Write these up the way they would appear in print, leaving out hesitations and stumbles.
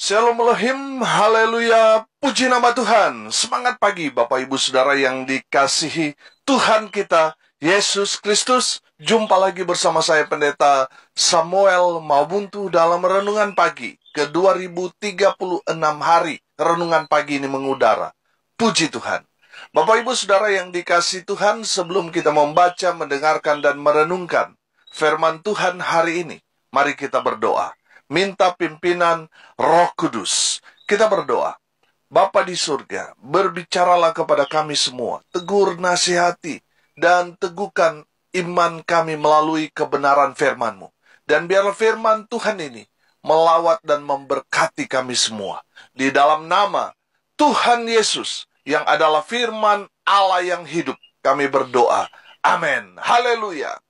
Shalom Elohim, haleluya, puji nama Tuhan. Semangat pagi Bapak Ibu Saudara yang dikasihi Tuhan kita, Yesus Kristus. Jumpa lagi bersama saya Pendeta Samuel Mabuntu dalam Renungan Pagi ke 2036 hari. Renungan pagi ini mengudara. Puji Tuhan. Bapak Ibu Saudara yang dikasihi Tuhan, sebelum kita membaca, mendengarkan, dan merenungkan firman Tuhan hari ini, mari kita berdoa. Minta pimpinan Roh Kudus. Kita berdoa. Bapa di surga, berbicaralah kepada kami semua. Tegur, nasihati, dan teguhkan iman kami melalui kebenaran firman-Mu. Dan biarlah firman Tuhan ini melawat dan memberkati kami semua. Di dalam nama Tuhan Yesus, yang adalah firman Allah yang hidup, kami berdoa. Amin. Haleluya.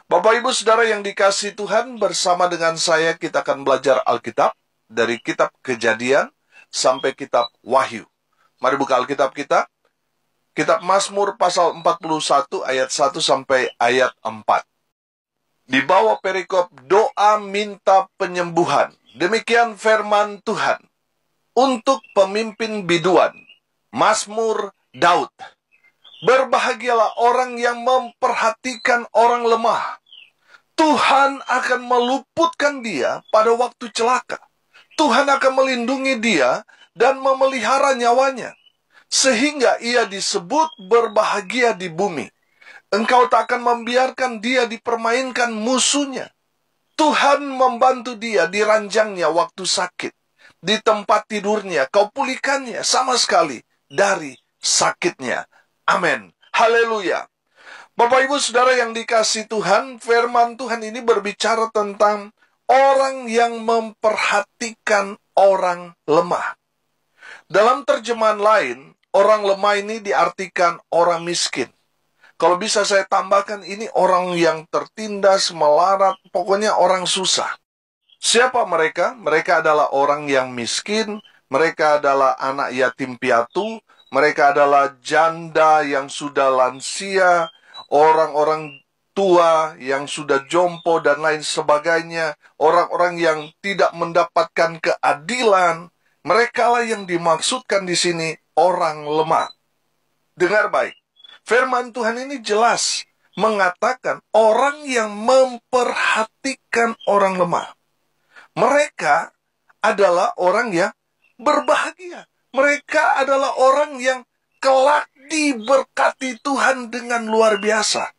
Bapak Ibu Saudara yang dikasihi Tuhan, bersama dengan saya kita akan belajar Alkitab dari kitab Kejadian sampai kitab Wahyu. Mari buka Alkitab kita. Kitab Mazmur pasal 41 ayat 1 sampai ayat 4. Di bawah perikop doa minta penyembuhan. Demikian firman Tuhan. Untuk pemimpin biduan, Mazmur Daud. Berbahagialah orang yang memperhatikan orang lemah. Tuhan akan meluputkan dia pada waktu celaka. Tuhan akan melindungi dia dan memelihara nyawanya, sehingga ia disebut berbahagia di bumi. Engkau tak akan membiarkan dia dipermainkan musuhnya. Tuhan membantu dia di ranjangnya waktu sakit. Di tempat tidurnya kau pulihkannya sama sekali dari sakitnya. Amin. Haleluya. Bapak Ibu Saudara yang dikasihi Tuhan, firman Tuhan ini berbicara tentang orang yang memperhatikan orang lemah. Dalam terjemahan lain, orang lemah ini diartikan orang miskin. Kalau bisa saya tambahkan, ini orang yang tertindas, melarat, pokoknya orang susah. Siapa mereka? Mereka adalah orang yang miskin, mereka adalah anak yatim piatu, mereka adalah janda yang sudah lansia, orang-orang tua yang sudah jompo dan lain sebagainya, orang-orang yang tidak mendapatkan keadilan. Merekalah yang dimaksudkan di sini orang lemah. Dengar baik, firman Tuhan ini jelas mengatakan orang yang memperhatikan orang lemah. Mereka adalah orang yang berbahagia. Mereka adalah orang yang kelak diberkati Tuhan dengan luar biasa.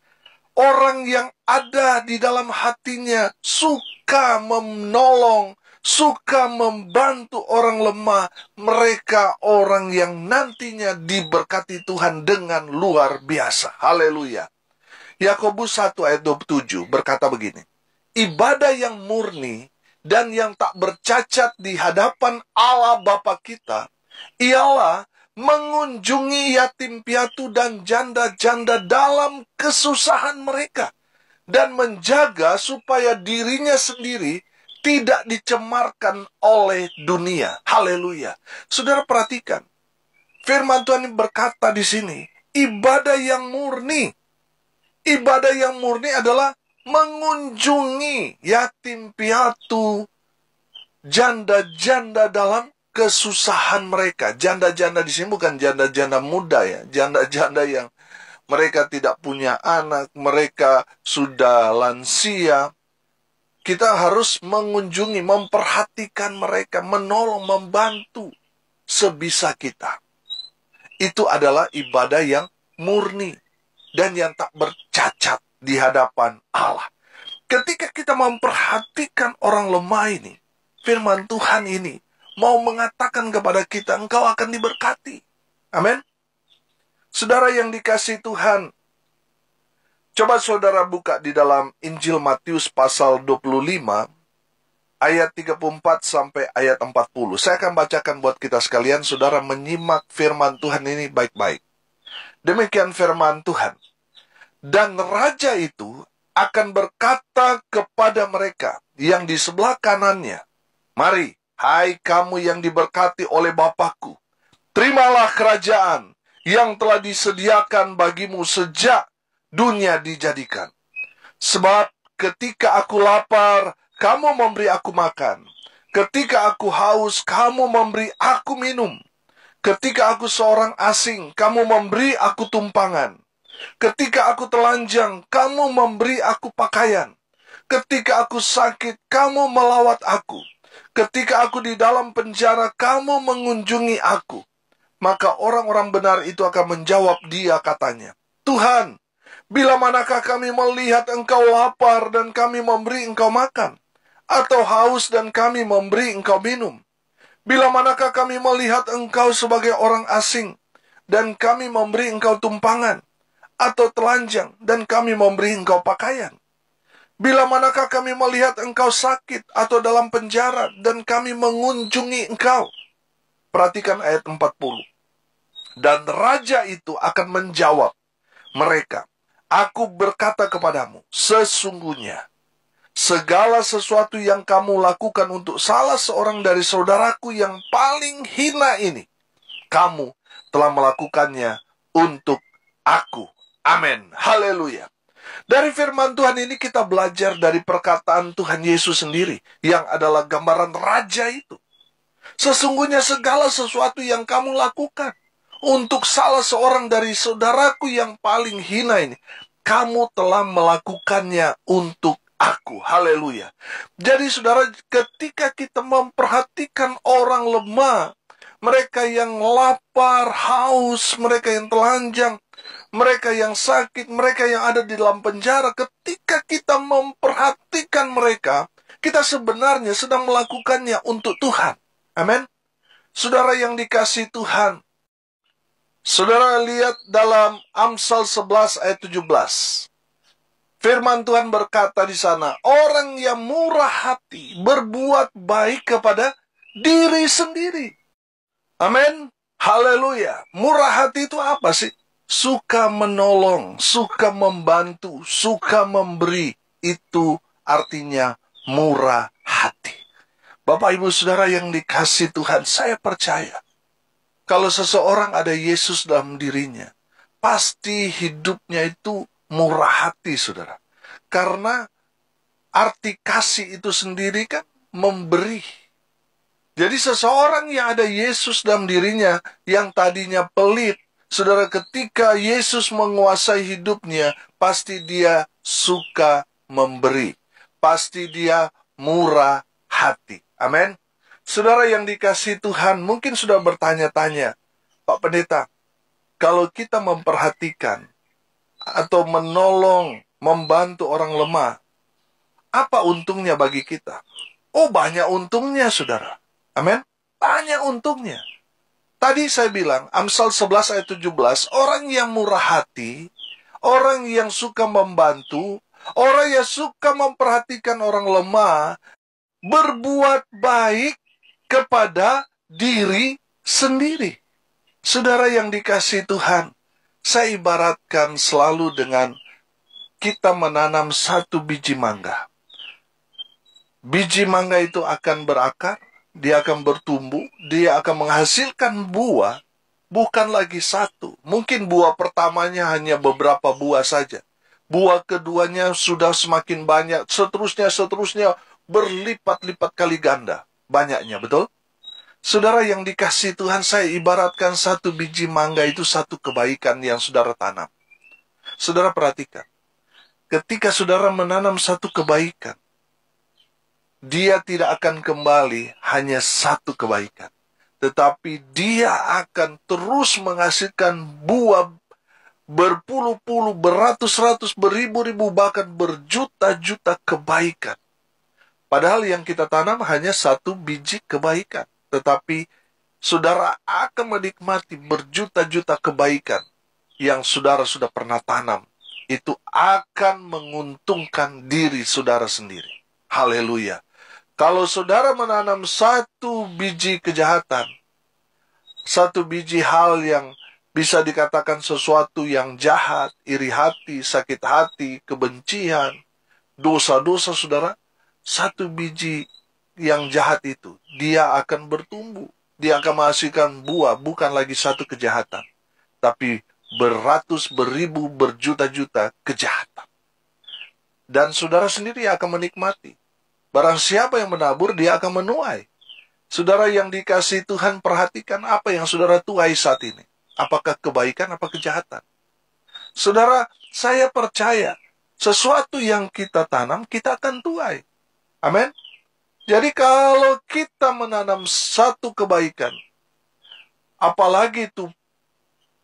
Orang yang ada di dalam hatinya suka menolong, suka membantu orang lemah. Mereka orang yang nantinya diberkati Tuhan dengan luar biasa. Haleluya. Yakobus 1 ayat 27 berkata begini. Ibadah yang murni dan yang tak bercacat di hadapan Allah Bapa kita ialah mengunjungi yatim piatu dan janda-janda dalam kesusahan mereka dan menjaga supaya dirinya sendiri tidak dicemarkan oleh dunia. Haleluya. Saudara perhatikan, firman Tuhan berkata di sini, ibadah yang murni. Ibadah yang murni adalah mengunjungi yatim piatu, janda-janda dalam kesusahan mereka. Janda-janda di sini bukan janda-janda muda ya, janda-janda yang mereka tidak punya anak, mereka sudah lansia. Kita harus mengunjungi, memperhatikan mereka, menolong, membantu sebisa kita. Itu adalah ibadah yang murni dan yang tak bercacat di hadapan Allah. Ketika kita memperhatikan orang lemah ini, firman Tuhan ini mau mengatakan kepada kita, engkau akan diberkati. Amin. Saudara yang dikasihi Tuhan, coba saudara buka di dalam Injil Matius pasal 25, ayat 34 sampai ayat 40. Saya akan bacakan buat kita sekalian, saudara menyimak firman Tuhan ini baik-baik. Demikian firman Tuhan. Dan raja itu akan berkata kepada mereka yang di sebelah kanannya, mari, hai kamu yang diberkati oleh Bapakku, terimalah kerajaan yang telah disediakan bagimu sejak dunia dijadikan. Sebab ketika aku lapar, kamu memberi aku makan. Ketika aku haus, kamu memberi aku minum. Ketika aku seorang asing, kamu memberi aku tumpangan. Ketika aku telanjang, kamu memberi aku pakaian. Ketika aku sakit, kamu melawat aku. Ketika aku di dalam penjara, kamu mengunjungi aku. Maka orang-orang benar itu akan menjawab dia katanya, Tuhan, bila manakah kami melihat engkau lapar dan kami memberi engkau makan? Atau haus dan kami memberi engkau minum? Bila manakah kami melihat engkau sebagai orang asing dan kami memberi engkau tumpangan? Atau telanjang dan kami memberi engkau pakaian? Bila manakah kami melihat engkau sakit atau dalam penjara dan kami mengunjungi engkau? Perhatikan ayat 40. Dan raja itu akan menjawab mereka, Aku berkata kepadamu, sesungguhnya segala sesuatu yang kamu lakukan untuk salah seorang dari saudaraku yang paling hina ini, kamu telah melakukannya untuk aku. Amin. Haleluya. Dari firman Tuhan ini kita belajar dari perkataan Tuhan Yesus sendiri, yang adalah gambaran raja itu. Sesungguhnya segala sesuatu yang kamu lakukan untuk salah seorang dari saudaraku yang paling hina ini, kamu telah melakukannya untuk aku. Haleluya. Jadi saudara, ketika kita memperhatikan orang lemah, mereka yang lapar, haus, mereka yang telanjang, mereka yang sakit, mereka yang ada di dalam penjara, ketika kita memperhatikan mereka, kita sebenarnya sedang melakukannya untuk Tuhan. Amin. Saudara yang dikasihi Tuhan, saudara lihat dalam Amsal 11 ayat 17. Firman Tuhan berkata di sana, orang yang murah hati berbuat baik kepada diri sendiri. Amin. Haleluya. Murah hati itu apa sih? Suka menolong, suka membantu, suka memberi. Itu artinya murah hati. Bapak, Ibu, Saudara yang dikasihi Tuhan, saya percaya kalau seseorang ada Yesus dalam dirinya, pasti hidupnya itu murah hati, saudara. Karena arti kasih itu sendiri kan memberi. Jadi seseorang yang ada Yesus dalam dirinya, yang tadinya pelit, saudara, ketika Yesus menguasai hidupnya, pasti dia suka memberi. Pasti dia murah hati. Amin. Saudara yang dikasihi Tuhan, mungkin sudah bertanya-tanya, Pak Pendeta, kalau kita memperhatikan atau menolong, membantu orang lemah, apa untungnya bagi kita? Oh, banyak untungnya, saudara. Amin. Banyak untungnya. Tadi saya bilang, Amsal 11 ayat 17, orang yang murah hati, orang yang suka membantu, orang yang suka memperhatikan orang lemah, berbuat baik kepada diri sendiri. Saudara yang dikasihi Tuhan, saya ibaratkan selalu dengan kita menanam satu biji mangga. Biji mangga itu akan berakar, dia akan bertumbuh, dia akan menghasilkan buah, bukan lagi satu. Mungkin buah pertamanya hanya beberapa buah saja. Buah keduanya sudah semakin banyak, seterusnya berlipat-lipat kali ganda. Banyaknya, betul? Saudara yang dikasihi Tuhan, saya ibaratkan satu biji mangga itu satu kebaikan yang saudara tanam. Saudara perhatikan, ketika saudara menanam satu kebaikan, dia tidak akan kembali hanya satu kebaikan, tetapi dia akan terus menghasilkan buah berpuluh-puluh, beratus-ratus, beribu-ribu, bahkan berjuta-juta kebaikan. Padahal yang kita tanam hanya satu biji kebaikan. Tetapi saudara akan menikmati berjuta-juta kebaikan yang saudara sudah pernah tanam. Itu akan menguntungkan diri saudara sendiri. Haleluya. Kalau saudara menanam satu biji kejahatan, satu biji hal yang bisa dikatakan sesuatu yang jahat, iri hati, sakit hati, kebencian, dosa-dosa saudara, satu biji yang jahat itu, dia akan bertumbuh. Dia akan menghasilkan buah, bukan lagi satu kejahatan, tapi beratus, beribu, berjuta-juta kejahatan. Dan saudara sendiri akan menikmati. Barang siapa yang menabur, dia akan menuai. Saudara yang dikasihi Tuhan, perhatikan apa yang saudara tuai saat ini. Apakah kebaikan, apa kejahatan? Saudara, saya percaya sesuatu yang kita tanam, kita akan tuai. Amin. Jadi kalau kita menanam satu kebaikan, apalagi itu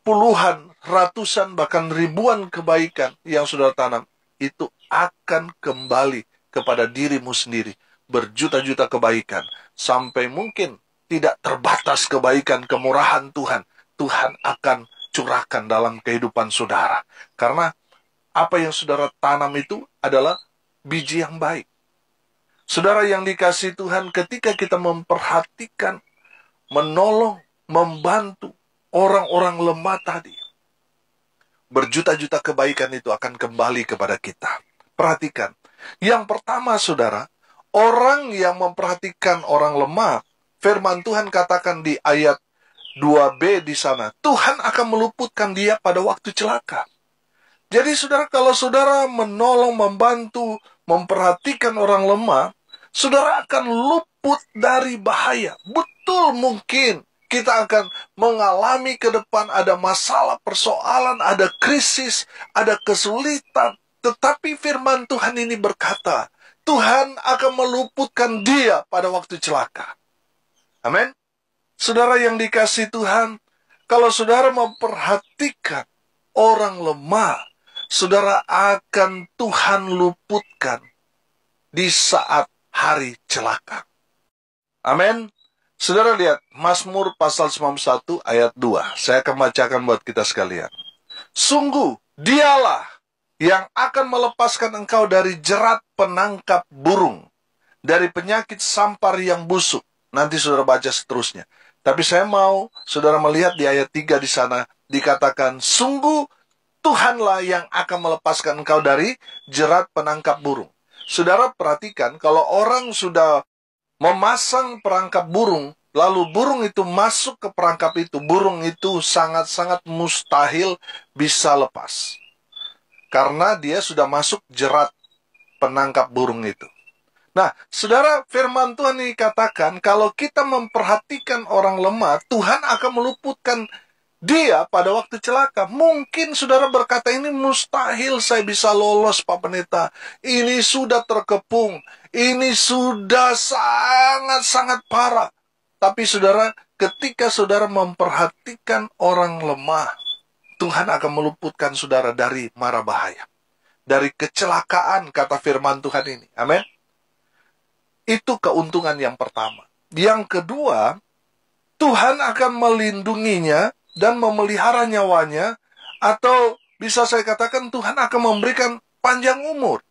puluhan, ratusan, bahkan ribuan kebaikan yang saudara tanam, itu akan kembali kepada dirimu sendiri. Berjuta-juta kebaikan. Sampai mungkin tidak terbatas kebaikan, kemurahan Tuhan. Tuhan akan curahkan dalam kehidupan saudara. Karena apa yang saudara tanam itu adalah biji yang baik. Saudara yang dikasihi Tuhan, ketika kita memperhatikan, menolong, membantu orang-orang lemah tadi, berjuta-juta kebaikan itu akan kembali kepada kita. Perhatikan. Yang pertama, saudara, orang yang memperhatikan orang lemah, firman Tuhan katakan di ayat 2b di sana, Tuhan akan meluputkan dia pada waktu celaka. Jadi saudara, kalau saudara menolong, membantu, memperhatikan orang lemah, saudara akan luput dari bahaya. Betul, mungkin kita akan mengalami ke depan ada masalah, persoalan, ada krisis, ada kesulitan. Tetapi firman Tuhan ini berkata, Tuhan akan meluputkan dia pada waktu celaka. Amin. Saudara yang dikasihi Tuhan, kalau saudara memperhatikan orang lemah, saudara akan Tuhan luputkan di saat hari celaka. Amin. Saudara lihat, Mazmur pasal 91 ayat 2. Saya akan bacakan buat kita sekalian. Sungguh, dialah yang akan melepaskan engkau dari jerat penangkap burung, dari penyakit sampar yang busuk. Nanti saudara baca seterusnya. Tapi saya mau saudara melihat di ayat 3 di sana, dikatakan, sungguh Tuhanlah yang akan melepaskan engkau dari jerat penangkap burung. Saudara perhatikan, kalau orang sudah memasang perangkap burung, lalu burung itu masuk ke perangkap itu, burung itu sangat-sangat mustahil bisa lepas. Karena dia sudah masuk jerat penangkap burung itu. Nah, saudara, firman Tuhan ini katakan, kalau kita memperhatikan orang lemah, Tuhan akan meluputkan dia pada waktu celaka. Mungkin saudara berkata, ini mustahil saya bisa lolos, Pak Pendeta. Ini sudah terkepung. Ini sudah sangat-sangat parah. Tapi saudara, ketika saudara memperhatikan orang lemah, Tuhan akan meluputkan saudara dari mara bahaya. Dari kecelakaan, kata firman Tuhan ini. Amin. Itu keuntungan yang pertama. Yang kedua, Tuhan akan melindunginya dan memelihara nyawanya, atau bisa saya katakan Tuhan akan memberikan panjang umur.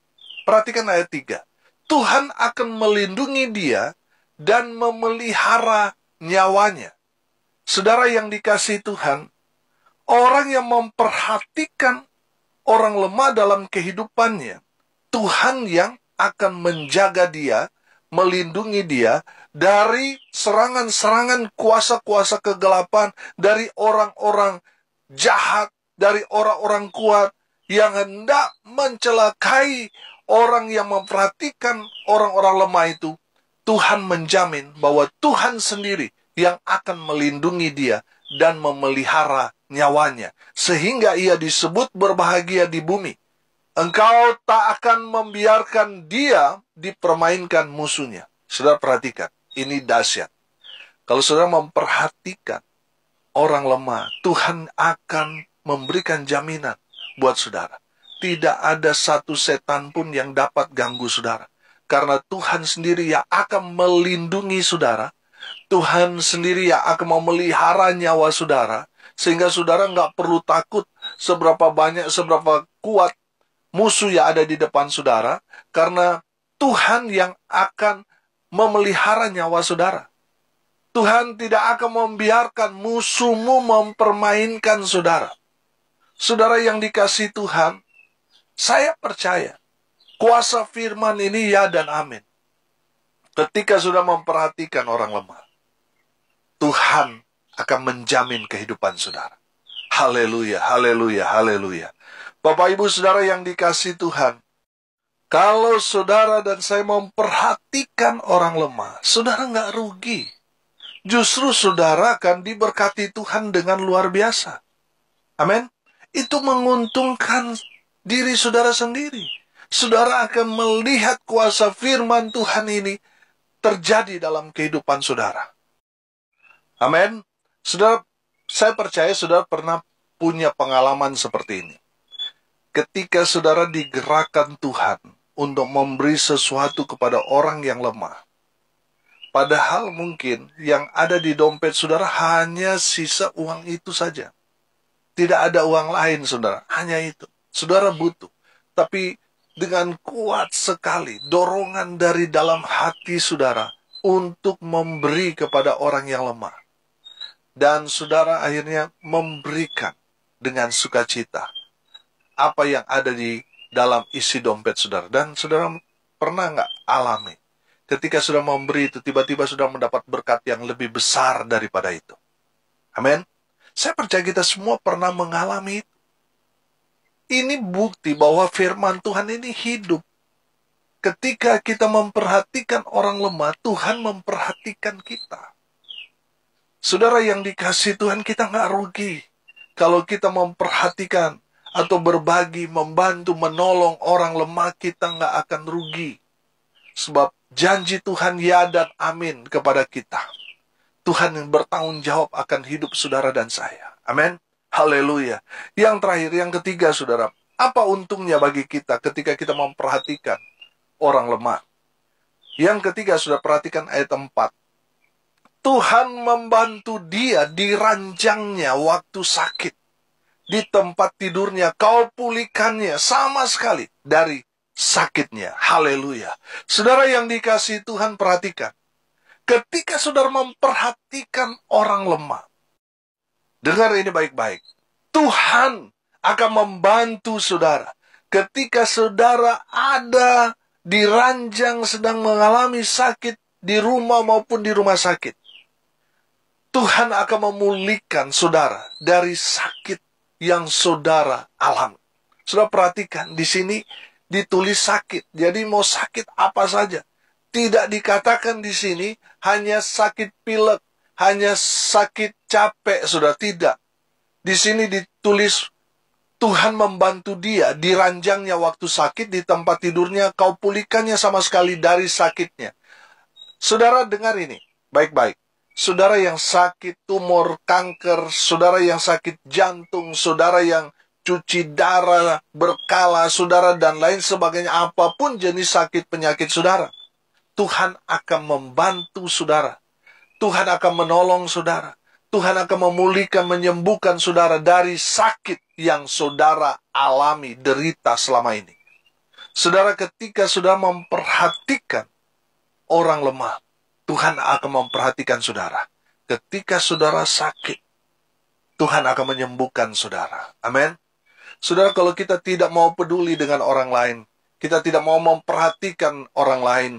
Perhatikan ayat 3. Tuhan akan melindungi dia dan memelihara nyawanya. Saudara yang dikasihi Tuhan, orang yang memperhatikan orang lemah dalam kehidupannya, Tuhan yang akan menjaga dia, melindungi dia dari serangan-serangan kuasa-kuasa kegelapan, dari orang-orang jahat, dari orang-orang kuat yang hendak mencelakai orang yang memperhatikan orang-orang lemah itu. Tuhan menjamin bahwa Tuhan sendiri yang akan melindungi dia dan memelihara nyawanya, sehingga ia disebut berbahagia di bumi. Engkau tak akan membiarkan dia dipermainkan musuhnya. Saudara perhatikan, ini dahsyat. Kalau saudara memperhatikan orang lemah, Tuhan akan memberikan jaminan buat saudara. Tidak ada satu setan pun yang dapat ganggu saudara. Karena Tuhan sendiri yang akan melindungi saudara. Tuhan sendiri yang akan memelihara nyawa saudara. Sehingga saudara nggak perlu takut seberapa banyak, seberapa kuat musuh yang ada di depan saudara, karena Tuhan yang akan memelihara nyawa saudara. Tuhan tidak akan membiarkan musuhmu mempermainkan saudara. Saudara yang dikasihi Tuhan, saya percaya kuasa firman ini ya dan amin. Ketika sudah memperhatikan orang lemah, Tuhan akan menjamin kehidupan saudara. Haleluya, haleluya, haleluya. Bapak Ibu Saudara yang dikasihi Tuhan, Kalau saudara dan saya memperhatikan orang lemah, saudara nggak rugi. Justru saudara akan diberkati Tuhan dengan luar biasa. Amin. Itu menguntungkan diri saudara sendiri. Saudara akan melihat kuasa firman Tuhan ini terjadi dalam kehidupan saudara. Amin. Saudara, saya percaya saudara pernah punya pengalaman seperti ini. Ketika saudara digerakkan Tuhan untuk memberi sesuatu kepada orang yang lemah, padahal mungkin yang ada di dompet saudara hanya sisa uang itu saja. Tidak ada uang lain, saudara. Hanya itu. Saudara butuh. Tapi dengan kuat sekali dorongan dari dalam hati saudara untuk memberi kepada orang yang lemah. Dan saudara akhirnya memberikan dengan sukacita apa yang ada di dalam isi dompet saudara. Dan saudara pernah nggak alami? Ketika sudah memberi itu, tiba-tiba sudah mendapat berkat yang lebih besar daripada itu. Amin. Saya percaya kita semua pernah mengalami itu. Ini bukti bahwa firman Tuhan ini hidup. Ketika kita memperhatikan orang lemah, Tuhan memperhatikan kita. Saudara yang dikasihi Tuhan, kita nggak rugi. Kalau kita memperhatikan atau berbagi, membantu, menolong orang lemah, kita nggak akan rugi. Sebab janji Tuhan ya dan amin kepada kita. Tuhan yang bertanggung jawab akan hidup saudara dan saya. Amin. Haleluya. Yang terakhir, yang ketiga saudara. Apa untungnya bagi kita ketika kita memperhatikan orang lemah? Yang ketiga, sudah perhatikan ayat 4. Tuhan membantu dia di ranjangnya waktu sakit. Di tempat tidurnya kau pulihkannya sama sekali dari sakitnya. Haleluya. Saudara yang dikasihi Tuhan, perhatikan. Ketika saudara memperhatikan orang lemah, dengar ini baik-baik. Tuhan akan membantu saudara. Ketika saudara ada di ranjang sedang mengalami sakit di rumah maupun di rumah sakit, Tuhan akan memulihkan saudara dari sakit yang saudara alami. Saudara perhatikan, di sini ditulis sakit. Jadi mau sakit apa saja. Tidak dikatakan di sini hanya sakit pilek, hanya sakit capek, saudara. Tidak. Di sini ditulis Tuhan membantu dia di ranjangnya waktu sakit, di tempat tidurnya kau pulihkannya sama sekali dari sakitnya. Saudara dengar ini baik-baik. Saudara yang sakit tumor, kanker, saudara yang sakit jantung, saudara yang cuci darah berkala, saudara dan lain sebagainya, apapun jenis sakit penyakit saudara, Tuhan akan membantu saudara. Tuhan akan menolong saudara. Tuhan akan memulihkan, menyembuhkan saudara dari sakit yang saudara alami, derita selama ini. Saudara, ketika saudara memperhatikan orang lemah, Tuhan akan memperhatikan saudara. Ketika saudara sakit, Tuhan akan menyembuhkan saudara. Amin. Saudara, kalau kita tidak mau peduli dengan orang lain, kita tidak mau memperhatikan orang lain,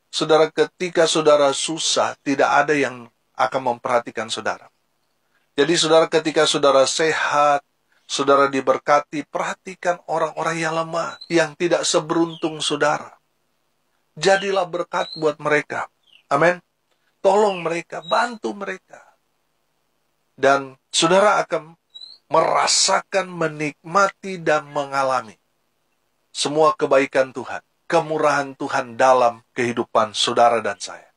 saudara, ketika saudara susah, tidak ada yang akan memperhatikan saudara. Jadi saudara, ketika saudara sehat, saudara diberkati, perhatikan orang-orang yang lemah, yang tidak seberuntung saudara. Jadilah berkat buat mereka. Amin. Tolong mereka, bantu mereka. Dan saudara akan merasakan, menikmati, dan mengalami semua kebaikan Tuhan, kemurahan Tuhan dalam kehidupan saudara dan saya.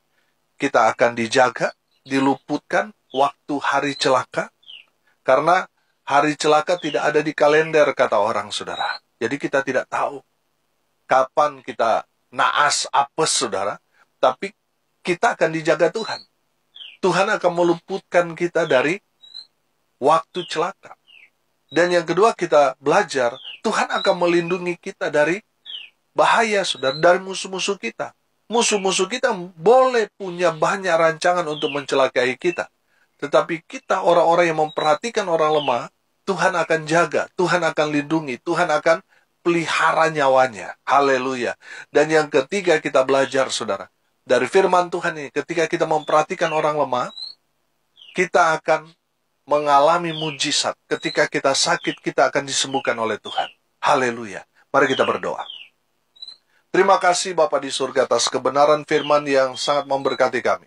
Kita akan dijaga, diluputkan waktu hari celaka, karena hari celaka tidak ada di kalender, kata orang saudara. Jadi kita tidak tahu kapan kita naas apes saudara, tapi kita akan dijaga Tuhan. Tuhan akan meluputkan kita dari waktu celaka. Dan yang kedua, kita belajar, Tuhan akan melindungi kita dari bahaya, saudara, dari musuh-musuh kita. Musuh-musuh kita boleh punya banyak rancangan untuk mencelakai kita. Tetapi kita, orang-orang yang memperhatikan orang lemah, Tuhan akan jaga, Tuhan akan lindungi, Tuhan akan pelihara nyawanya. Haleluya. Dan yang ketiga, kita belajar, saudara, dari firman Tuhan ini, ketika kita memperhatikan orang lemah, kita akan mengalami mujizat. Ketika kita sakit, kita akan disembuhkan oleh Tuhan. Haleluya. Mari kita berdoa. Terima kasih Bapa di surga atas kebenaran firman yang sangat memberkati kami.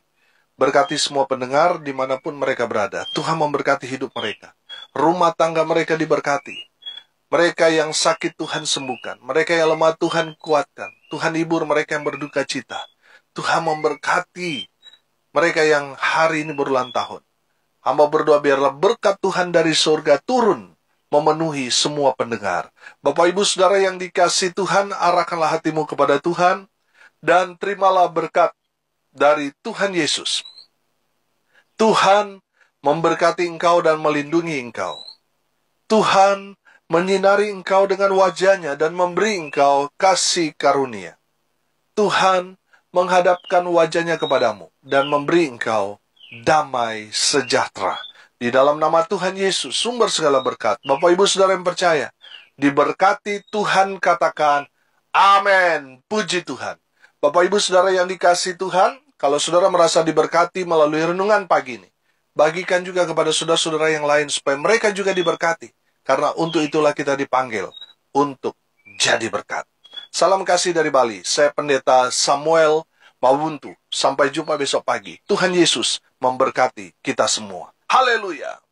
Berkati semua pendengar dimanapun mereka berada. Tuhan memberkati hidup mereka. Rumah tangga mereka diberkati. Mereka yang sakit Tuhan sembuhkan. Mereka yang lemah Tuhan kuatkan. Tuhan hibur mereka yang berduka cita. Tuhan memberkati mereka yang hari ini berulang tahun. Hamba berdoa biarlah berkat Tuhan dari surga turun memenuhi semua pendengar. Bapak Ibu Saudara yang dikasihi Tuhan, arahkanlah hatimu kepada Tuhan dan terimalah berkat dari Tuhan Yesus. Tuhan memberkati engkau dan melindungi engkau. Tuhan menyinari engkau dengan wajah-Nya dan memberi engkau kasih karunia. Tuhan menghadapkan wajah-Nya kepadamu dan memberi engkau damai sejahtera. Di dalam nama Tuhan Yesus, sumber segala berkat. Bapak Ibu Saudara yang percaya, diberkati Tuhan, katakan amin. Puji Tuhan. Bapak Ibu Saudara yang dikasihi Tuhan, kalau saudara merasa diberkati melalui renungan pagi ini, bagikan juga kepada saudara-saudara yang lain supaya mereka juga diberkati. Karena untuk itulah kita dipanggil untuk jadi berkat. Salam kasih dari Bali. Saya Pendeta Samuel Mawuntu. Sampai jumpa besok pagi. Tuhan Yesus memberkati kita semua. Haleluya.